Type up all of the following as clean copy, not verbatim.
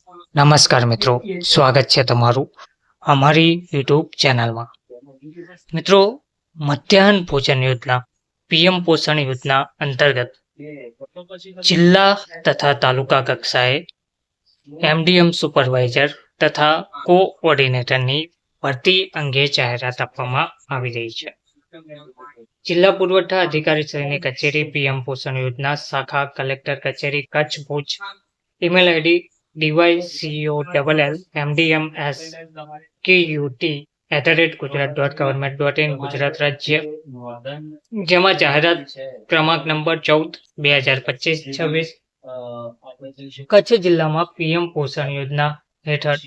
નમસ્કાર મિત્રો, સ્વાગત છે તમારું અમારી યુટ્યુબ ચેનલમાં. મિત્રો, મધ્યાહન ભોજન યોજના પીએમ પોષણ યોજના અંતર્ગત જિલ્લા તથા તાલુકા કક્ષાએ એમડીએમ સુપરવાઇઝર તથા કોઓર્ડિનેટરની ભરતી અંગે જાહેરાત આપવામાં આવી રહી છે. જિલ્લા પુરવઠા અધિકારી શ્રીની કચેરી, પીએમ પોષણ યોજના શાખા, કલેક્ટર કચેરી, Kutch, Bhuj. Email ID dycotmsmdms@kut@gujarat.government.in Gujarat રાજ્ય, જેમાં જાહેરાત ક્રમાંક નંબર 14/2025-26 કચ્છ જિલ્લામાં પીએમ પોષણ યોજના હેઠળ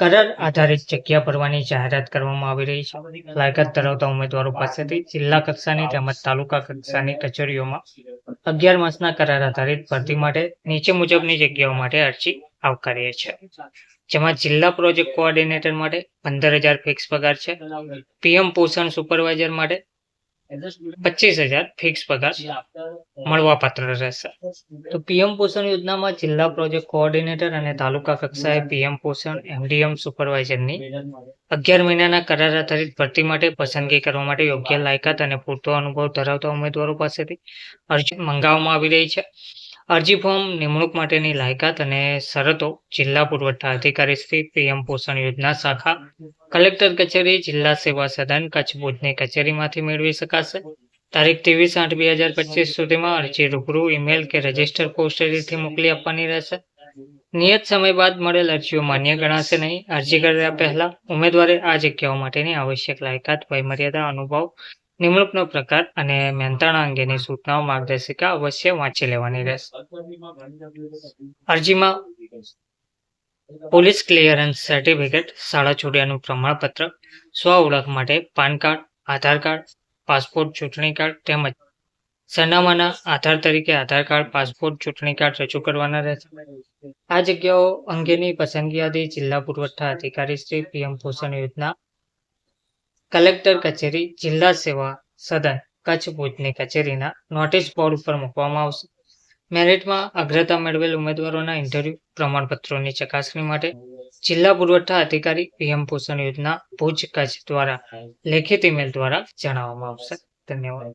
કરાર આધારિત જગ્યા ભરવાની જાહેરાત કરવામાં આવી રહી છે. લાયકાત ધરાવતા ઉમેદવારો પાસેથી જિલ્લા કક્ષાની તેમજ તાલુકા કક્ષાની કચેરીઓમાં 11 માસના કરાર આધારિત ભરતી માટે નીચે મુજબની જગ્યાઓ માટે અરજી આવકાર્ય છે. જેમાં જિલ્લા પ્રોજેક્ટ કોઓર્ડિનેટર માટે 15,000 ફિક્સ પગાર છે. પીએમ પોષણ સુપરવાઇઝર માટે 25,000 ફિક્સ પગાર મળવાપાત્ર રહેશે. તો પીએમ પોષણ યોજનામાં જિલ્લા પ્રોજેક્ટ કોઓર્ડિનેટર અને તાલુકા કક્ષાએ પીએમ પોષણ એમડીએમ સુપરવાઇઝરની 11 મહિનાના કરાર આધારિત ભરતી માટે પસંદગી કરવા માટે યોગ્ય લાયકાત અને પૂરતો અનુભવ ધરાવતા ઉમેદવારો પાસેથી અરજી મંગાવવામાં આવી રહી છે. અરજી ફોર્મ, નિમણૂક માટેની લાયકાત અને શરતો જિલ્લા પુરવઠા અધિકારી શ્રી, પીએમ પોષણ યોજના શાખા, કલેક્ટર કચેરી, જિલ્લા સેવા સદન કચ્છ, ભુજની કચેરીમાંથી મેળવી શકાશે. તારીખ 23/8/2025 સુધીમાં અરજી રૂબરૂ, ઈમેલ કે રજિસ્ટર પોસ્ટથી મોકલી આપવાની રહેશે. નિયત સમય બાદ મળેલ અરજીઓ માન્ય ગણાશે નહીં. અરજી કર્યા પહેલા ઉમેદવારે આ જગ્યાઓ માટેની આવશ્યક લાયકાત, વયમર્યાદા, અનુભવ, નિમણૂકનો પ્રકાર અને મહેનતાણા અંગેની સૂચનાઓ, માર્ગદર્શિકા અવશ્ય વાંચી લેવાની રહેશે. અરજીમાં પોલીસ ક્લિયરન્સ સર્ટિફિકેટ, શાળા છોડ્યાનું પ્રમાણપત્ર, સ્વ ઓળખ માટે પાન કાર્ડ, આધાર કાર્ડ, પાસપોર્ટ, ચૂંટણી કાર્ડ તેમજ સરનામાના આધાર તરીકે આધાર કાર્ડ, પાસપોર્ટ, ચૂંટણી કાર્ડ રજૂ કરવાના રહેશે. આ જગ્યાઓ અંગેની પસંદગી યાદી જિલ્લા પુરવઠા અધિકારી શ્રી, પીએમ પોષણ યોજના, કલેક્ટર કચેરી, જિલ્લા સેવા સદન કચ્છ, ભુજની કચેરીના નોટિસ બોર્ડ ઉપર મૂકવામાં આવશે. મેરિટમાં અગ્રતા મેળવેલ ઉમેદવારોના ઇન્ટરવ્યુ પ્રમાણપત્રોની ચકાસણી માટે જિલ્લા પુરવઠા અધિકારી, પીએમ પોષણ યોજના, ભુજ, કચ્છ દ્વારા લેખિત ઈમેલ દ્વારા જણાવવામાં આવશે. ધન્યવાદ.